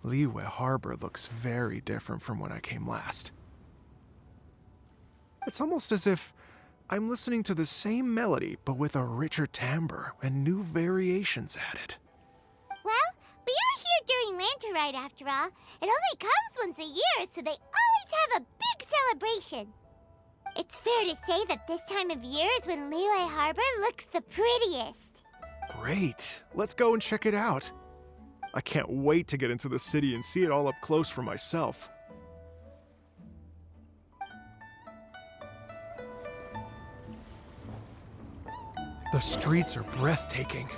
Liyue Harbor looks very different from when I came last. It's almost as if I'm listening to the same melody, but with a richer timbre and new variations added. Well, we are here during Lantern Rite after all. It only comes once a year, so they always have a big celebration. It's fair to say that this time of year is when Liyue Harbor looks the prettiest. Great, let's go and check it out. I can't wait to get into the city and see it all up close for myself. The streets are breathtaking.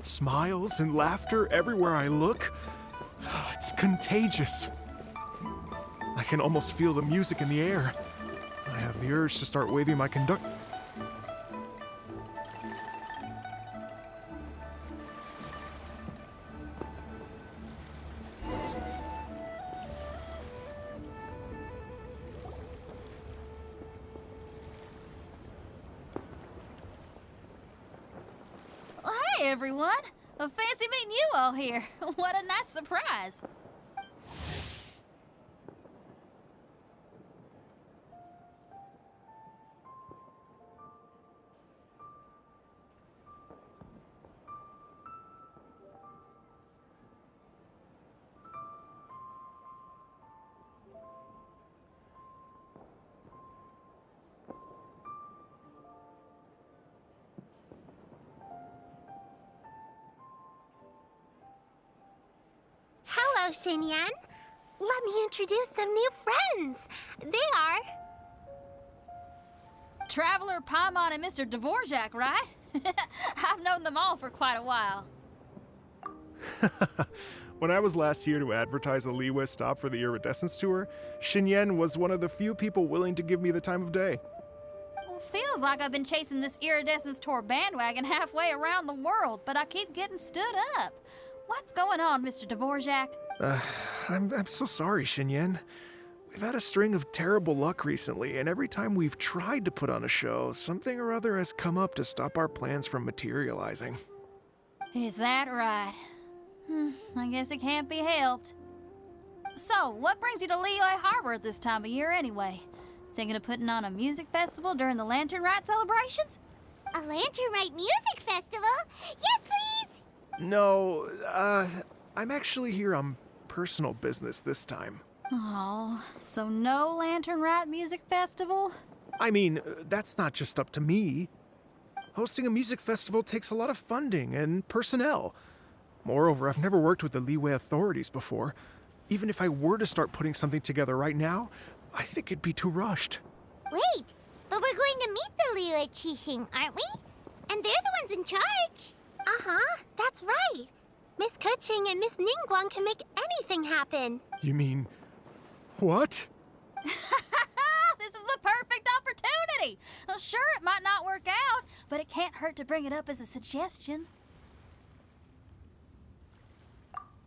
Smiles and laughter everywhere I look. It's contagious. I can almost feel the music in the air. I have the urge to start waving my conduct. Hey, everyone! Fancy meeting you all here. What a nice surprise. Hello, Xinyan. Let me introduce some new friends. They are... Traveler, Paimon, and Mr. Dvorak, right? I've known them all for quite a while. When I was last here to advertise a Liyue stop for the Iridescence Tour, Xinyan was one of the few people willing to give me the time of day. Well, feels like I've been chasing this Iridescence Tour bandwagon halfway around the world, but I keep getting stood up. What's going on, Mr. Dvorak? I'm so sorry, Xinyan. We've had a string of terrible luck recently, and every time we've tried to put on a show, something or other has come up to stop our plans from materializing. Is that right? I guess it can't be helped. So, what brings you to Liyue Harbor at this time of year anyway? Thinking of putting on a music festival during the Lantern Rite celebrations? A Lantern Rite music festival? Yes, please! No, I'm actually here on personal business this time. Oh, so no Lantern Rite music festival? I mean, that's not just up to me. Hosting a music festival takes a lot of funding and personnel. Moreover, I've never worked with the Liyue authorities before. Even if I were to start putting something together right now, I think it'd be too rushed. Wait, but we're going to meet the Liyue Qixing, aren't we? And they're the ones in charge. Uh-huh, that's right. Miss Keqing and Miss Ningguang can make anything happen. You mean... what? This is the perfect opportunity! Well, sure, it might not work out, but it can't hurt to bring it up as a suggestion.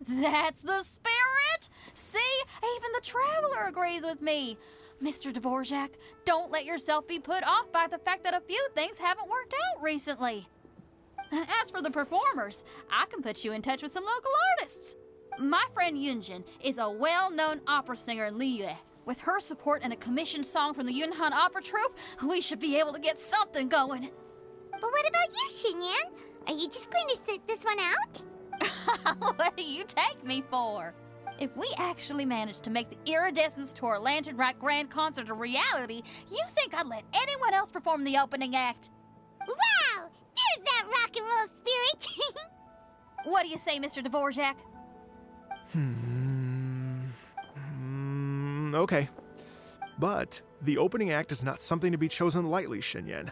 That's the spirit! See, even the Traveler agrees with me. Mr. Dvorak, don't let yourself be put off by the fact that a few things haven't worked out recently. As for the performers, I can put you in touch with some local artists. My friend Yunjin is a well-known opera singer in Liyue. With her support and a commissioned song from the Yunhan Opera Troupe, we should be able to get something going. But what about you, Xinyan? Are you just going to sit this one out? What do you take me for? If we actually manage to make the Iridescence Tour Lantern Rite Grand Concert a reality, you think I'd let anyone else perform the opening act? Wow! There's that rock and roll spirit! What do you say, Mr. Dvorak? Okay. But the opening act is not something to be chosen lightly, Xinyan.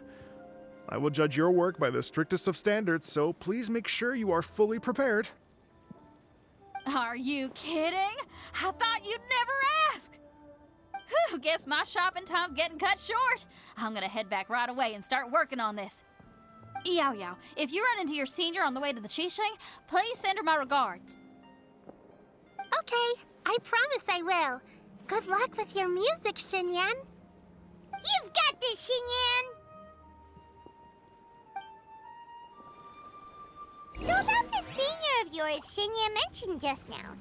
I will judge your work by the strictest of standards, so please make sure you are fully prepared. Are you kidding? I thought you'd never ask. Whew, guess my shopping time's getting cut short. I'm gonna head back right away and start working on this. Yao Yao, if you run into your senior on the way to the Qixing, please send her my regards. Okay, I promise I will. Good luck with your music, Xinyan. You've got this, Xinyan! So about this senior of yours Shinya mentioned just now.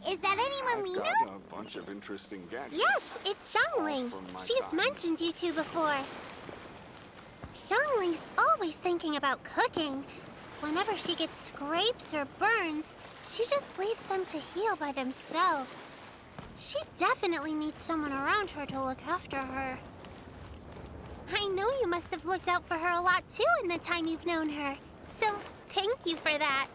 Is that anyone we know? I've got a bunch of interesting gadgets. Yes, it's Xiangling. From my She's time. mentioned you two before. Xiangling's always thinking about cooking. Whenever she gets scrapes or burns, she just leaves them to heal by themselves. She definitely needs someone around her to look after her. I know you must have looked out for her a lot too in the time you've known her. So, thank you for that.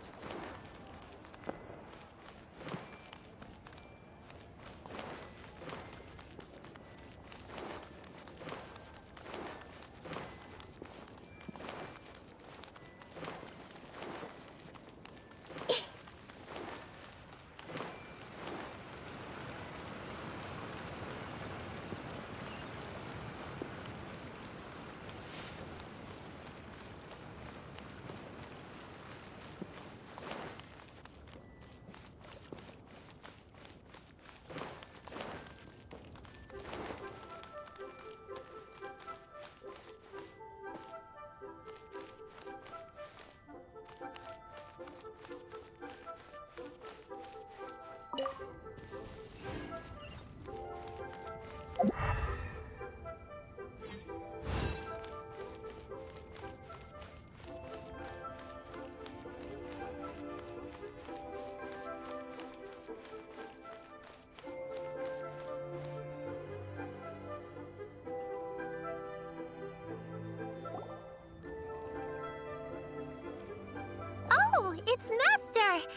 Oh, it's Master!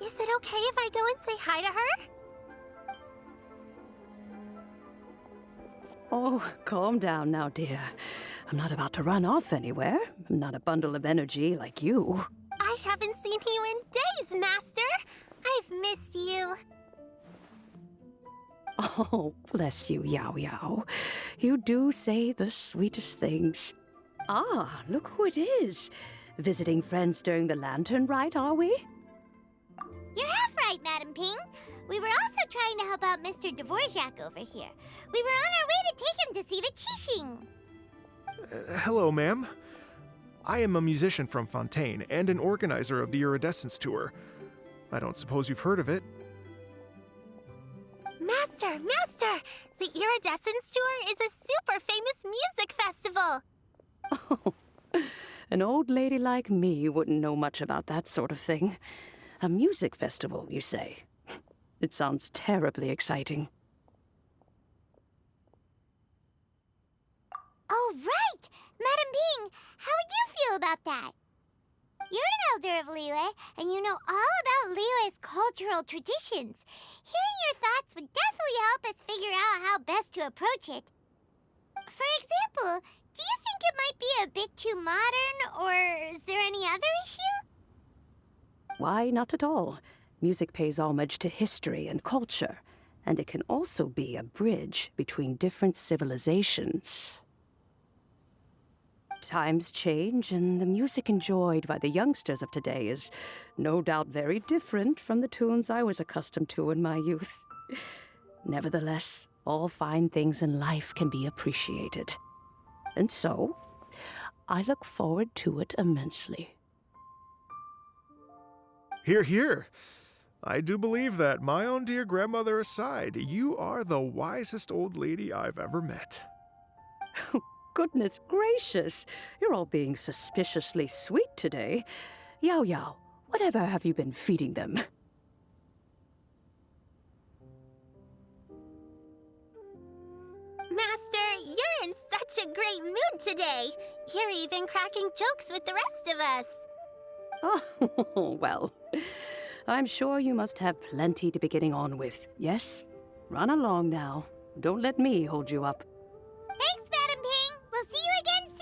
Is it okay if I go and say hi to her? Oh, calm down now, dear. I'm not about to run off anywhere. I'm not a bundle of energy like you. I haven't seen you in days, Master! I've missed you. Oh, bless you, Yao Yao. You do say the sweetest things. Ah, look who it is. Visiting friends during the lantern rite, are we? You're half right, Madam Ping. We were also trying to help out Mr. Dvorak over here. We were on our way to take him to see the Qixing. Hello, ma'am. I am a musician from Fontaine and an organizer of the Iridescence Tour. I don't suppose you've heard of it. Master! Master! The Iridescence Tour is a super famous music festival! Oh, an old lady like me wouldn't know much about that sort of thing. A music festival, you say? It sounds terribly exciting. Oh, right! Madam Ping, how would you feel about that? You're an elder of Liyue, and you know all about Liyue's cultural traditions. Hearing your thoughts would definitely help us figure out how best to approach it. For example, do you think it might be a bit too modern, or is there any other issue? Why, not at all. Music pays homage to history and culture, and it can also be a bridge between different civilizations. Times change, and the music enjoyed by the youngsters of today is no doubt very different from the tunes I was accustomed to in my youth. Nevertheless, all fine things in life can be appreciated. And so, I look forward to it immensely. Hear, hear. I do believe that, my own dear grandmother aside, you are the wisest old lady I've ever met. Goodness gracious, you're all being suspiciously sweet today. Yao Yao, whatever have you been feeding them? Master, you're in such a great mood today. You're even cracking jokes with the rest of us. Oh, well, I'm sure you must have plenty to be getting on with. Yes? Run along now. Don't let me hold you up. Thanks, Madam Ping. We'll see you again soon.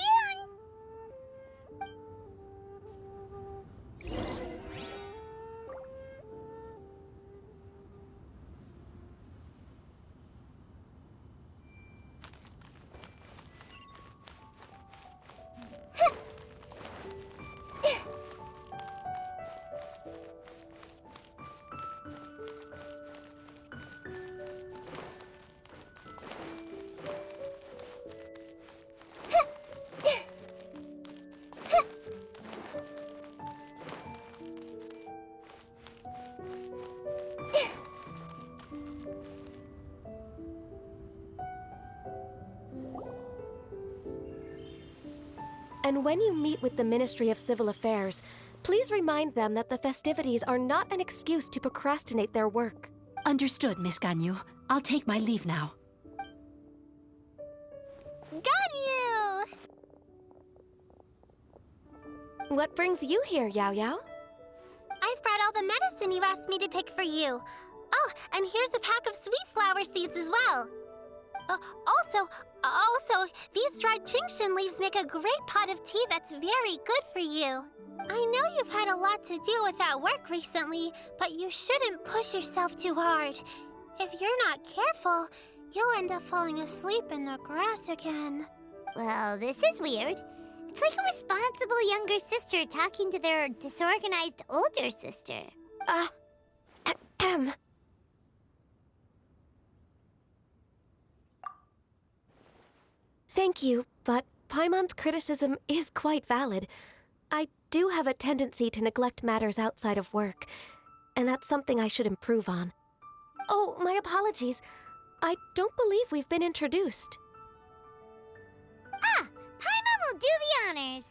And when you meet with the Ministry of Civil Affairs, please remind them that the festivities are not an excuse to procrastinate their work. Understood, Miss Ganyu. I'll take my leave now. Ganyu! What brings you here, Yao Yao? I've brought all the medicine you asked me to pick for you. Oh, and here's a pack of sweet flower seeds as well. Also, these dried chingshin leaves make a great pot of tea that's very good for you. I know you've had a lot to deal with at work recently, but you shouldn't push yourself too hard. If you're not careful, you'll end up falling asleep in the grass again. Well, this is weird. It's like a responsible younger sister talking to their disorganized older sister. Thank you, but Paimon's criticism is quite valid. I do have a tendency to neglect matters outside of work, and that's something I should improve on. Oh, my apologies. I don't believe we've been introduced. Ah, Paimon will do the honors.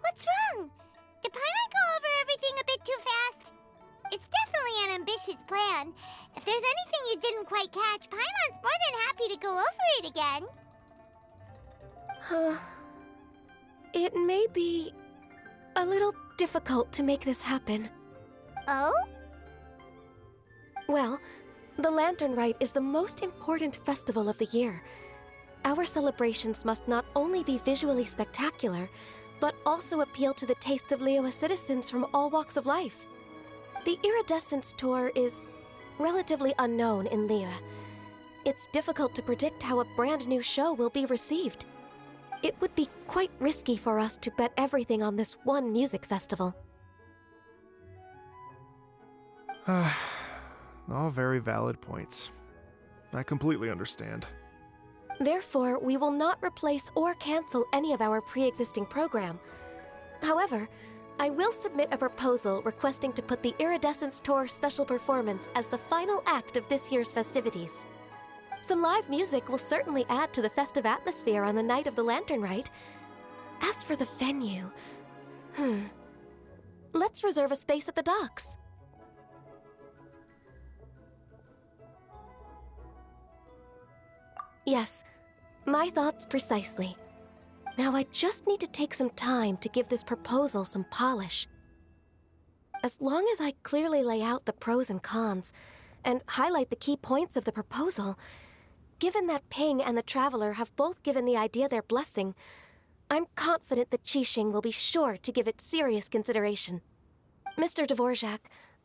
What's wrong? Did Paimon go over everything a bit too fast? It's definitely an ambitious plan. If there's anything you didn't quite catch, Paimon's more than happy to go over it again. It may be a little difficult to make this happen. Oh? Well, the Lantern Rite is the most important festival of the year. Our celebrations must not only be visually spectacular, but also appeal to the tastes of Liyue citizens from all walks of life. The Iridescence Tour is relatively unknown in Liyue. It's difficult to predict how a brand new show will be received. It would be quite risky for us to bet everything on this one music festival. All very valid points. I completely understand. Therefore, we will not replace or cancel any of our pre-existing program. However, I will submit a proposal requesting to put the Iridescence Tour special performance as the final act of this year's festivities. Some live music will certainly add to the festive atmosphere on the night of the Lantern Rite. As for the venue, let's reserve a space at the docks. Yes, my thoughts precisely. Now I just need to take some time to give this proposal some polish. As long as I clearly lay out the pros and cons, and highlight the key points of the proposal, given that Ping and the Traveler have both given the idea their blessing, I'm confident that Qixing will be sure to give it serious consideration. Mr. Dvorak,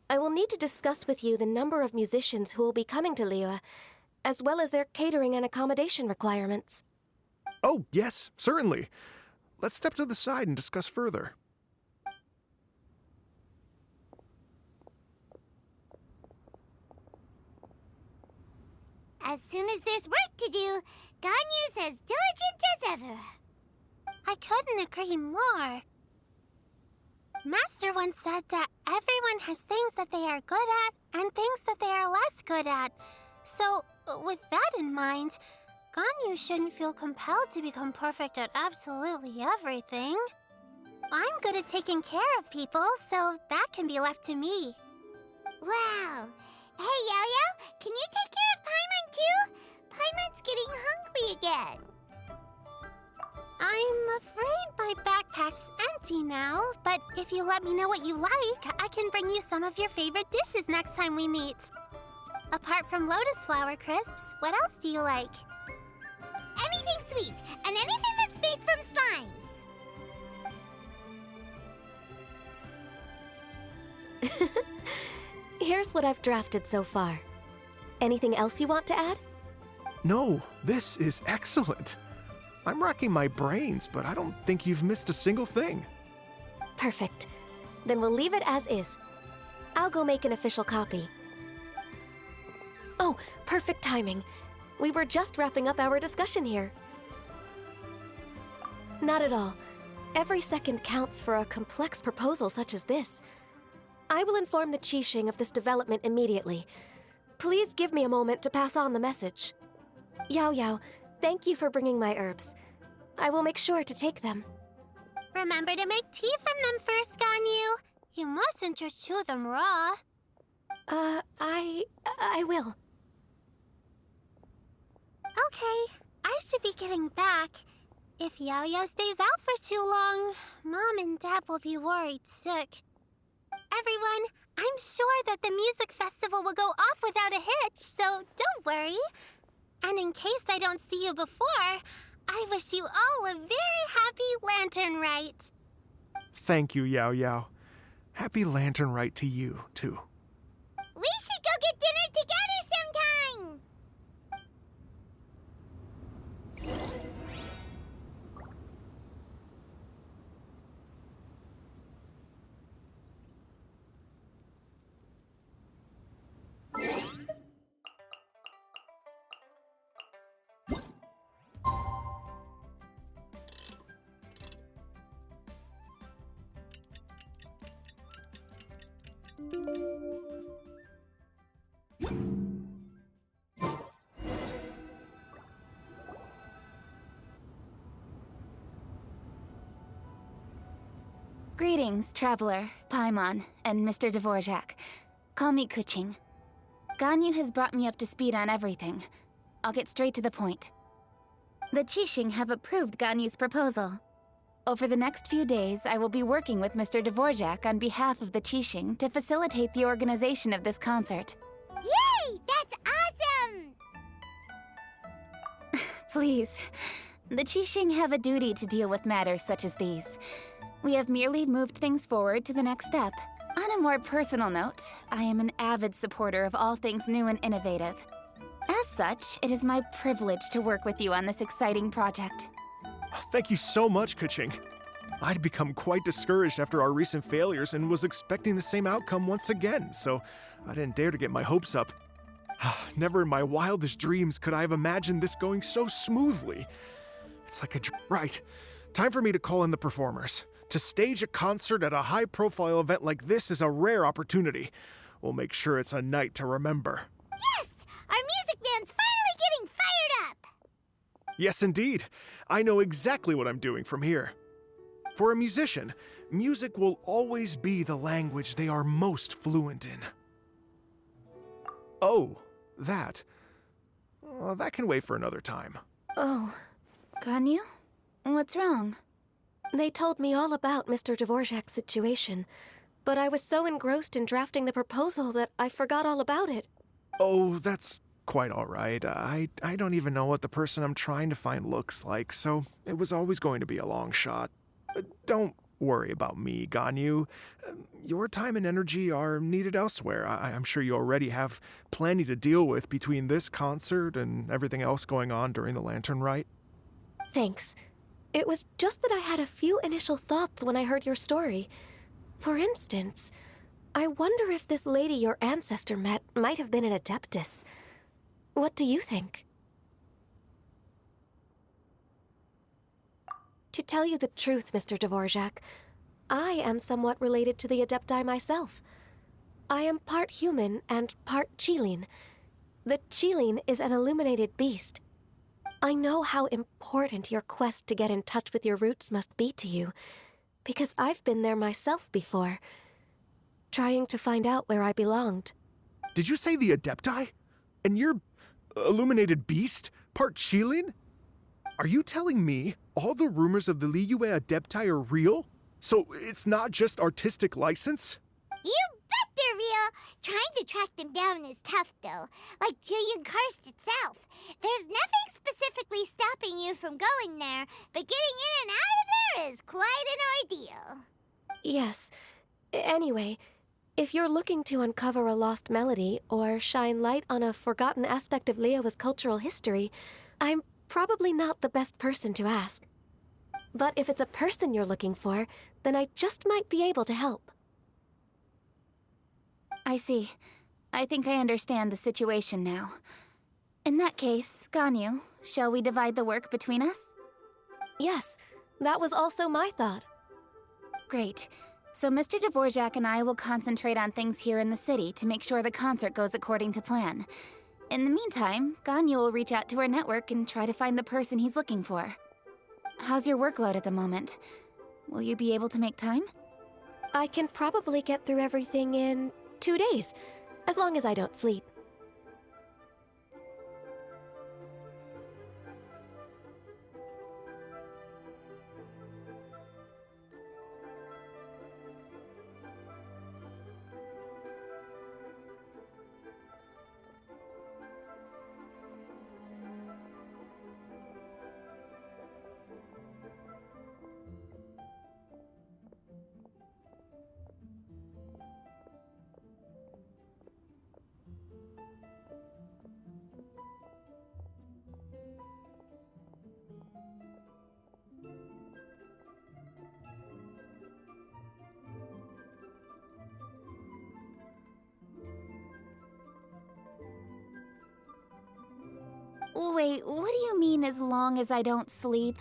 I will need to discuss with you the number of musicians who will be coming to Liyue, as well as their catering and accommodation requirements. Oh, yes, certainly. Let's step to the side and discuss further. As soon as there's work to do, Ganyu's as diligent as ever. I couldn't agree more. Master once said that everyone has things that they are good at and things that they are less good at. So, with that in mind, Ganyu shouldn't feel compelled to become perfect at absolutely everything. I'm good at taking care of people, so that can be left to me. Wow. Hey, Yo-Yo, can you take care of Paimon too? Paimon's getting hungry again. I'm afraid my backpack's empty now, but if you let me know what you like, I can bring you some of your favorite dishes next time we meet. Apart from lotus flower crisps, what else do you like? Anything sweet, and anything that's made from slimes. Here's what I've drafted so far. Anything else you want to add? No, this is excellent. I'm racking my brains, but I don't think you've missed a single thing. Perfect. Then we'll leave it as is. I'll go make an official copy. Oh, perfect timing. We were just wrapping up our discussion here. Not at all. Every second counts for a complex proposal such as this. I will inform the Qixing of this development immediately. Please give me a moment to pass on the message. Yao Yao, thank you for bringing my herbs. I will make sure to take them. Remember to make tea from them first, Ganyu. You mustn't just chew them raw. I will. Okay, I should be getting back. If Yao Yao stays out for too long, Mom and Dad will be worried sick. Everyone, I'm sure that the music festival will go off without a hitch, so don't worry. And in case I don't see you before, I wish you all a very happy Lantern Rite. Thank you, Yao Yao. Happy Lantern Rite to you, too. We should go get dinner together sometime! Greetings, Traveler, Paimon, and Mr. Dvorak. Call me Kuching. Ganyu has brought me up to speed on everything. I'll get straight to the point. The Qixing have approved Ganyu's proposal. Over the next few days, I will be working with Mr. Dvorak on behalf of the Qixing to facilitate the organization of this concert. Yay! That's awesome! Please, the Qixing have a duty to deal with matters such as these. We have merely moved things forward to the next step. On a more personal note, I am an avid supporter of all things new and innovative. As such, it is my privilege to work with you on this exciting project. Thank you so much, Kuching. I'd become quite discouraged after our recent failures and was expecting the same outcome once again, so I didn't dare to get my hopes up. Never in my wildest dreams could I have imagined this going so smoothly. It's like right. Time for me to call in the performers. To stage a concert at a high-profile event like this is a rare opportunity. We'll make sure it's a night to remember. Yes! Our music band's finally getting fired up! Yes, indeed. I know exactly what I'm doing from here. For a musician, music will always be the language they are most fluent in. Oh, that. That can wait for another time. Oh, Ganyu? What's wrong? They told me all about Mr. Dvorak's situation, but I was so engrossed in drafting the proposal that I forgot all about it. Oh, that's quite all right. I don't even know what the person I'm trying to find looks like, so it was always going to be a long shot. Don't worry about me, Ganyu. Your time and energy are needed elsewhere. I'm sure you already have plenty to deal with between this concert and everything else going on during the Lantern Rite. Thanks. It was just that I had a few initial thoughts when I heard your story. For instance, I wonder if this lady your ancestor met might have been an adeptus. What do you think? To tell you the truth, Mr. Dvorak, I am somewhat related to the adepti myself. I am part human and part Qilin. The Qilin is an illuminated beast. I know how important your quest to get in touch with your roots must be to you, because I've been there myself before, trying to find out where I belonged. Did you say the Adepti? And you're illuminated beast? Part Qilin? Are you telling me all the rumors of the Liyue Adepti are real? So it's not just artistic license? You bet they're real! Trying to track them down is tough, though. Like Julian Karst itself. There's nothing specifically stopping you from going there, but getting in and out of there is quite an ordeal. Yes. Anyway, if you're looking to uncover a lost melody or shine light on a forgotten aspect of Liyue's cultural history, I'm probably not the best person to ask. But if it's a person you're looking for, then I just might be able to help. I see. I think I understand the situation now. In that case, Ganyu, shall we divide the work between us? Yes, that was also my thought. Great. So Mr. Dvorak and I will concentrate on things here in the city to make sure the concert goes according to plan. In the meantime, Ganyu will reach out to her network and try to find the person he's looking for. How's your workload at the moment? Will you be able to make time? I can probably get through everything in 2 days, as long as I don't sleep. Wait, what do you mean as long as I don't sleep?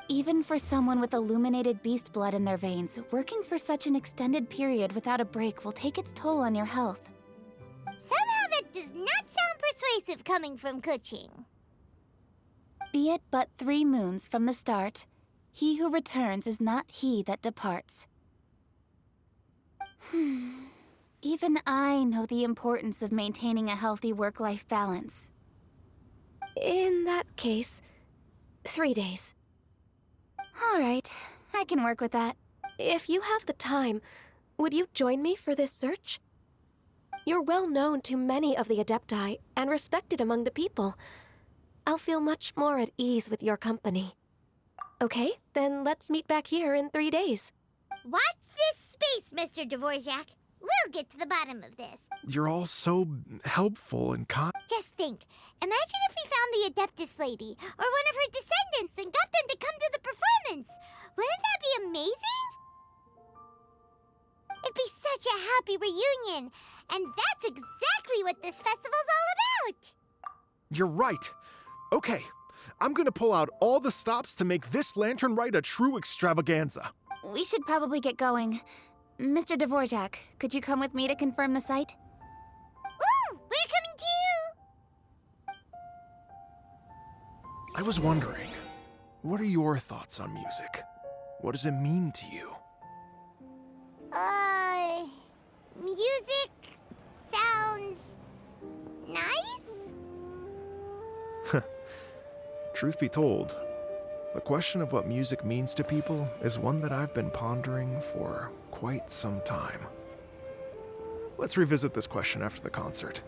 Even for someone with illuminated beast blood in their veins, working for such an extended period without a break will take its toll on your health. Somehow that does not sound persuasive coming from Kuching. Be it but 3 moons from the start, he who returns is not he that departs. Even I know the importance of maintaining a healthy work-life balance. In that case, 3 days. All right, I can work with that. If you have the time, would you join me for this search? You're well known to many of the Adepti and respected among the people. I'll feel much more at ease with your company. Okay, then let's meet back here in 3 days. Watch this space, Mr. Dvorak. We'll get to the bottom of this. You're all so helpful and kind. Just think, imagine if we found the Adeptus lady, or one of her descendants, and got them to come to the performance. Wouldn't that be amazing? It'd be such a happy reunion, and that's exactly what this festival's all about. You're right. Okay, I'm gonna pull out all the stops to make this lantern rite a true extravaganza. We should probably get going. Mr. Dvorak, could you come with me to confirm the site? Ooh, we're coming too! I was wondering, what are your thoughts on music? What does it mean to you? Music sounds nice? Truth be told, the question of what music means to people is one that I've been pondering for quite some time. Let's revisit this question after the concert.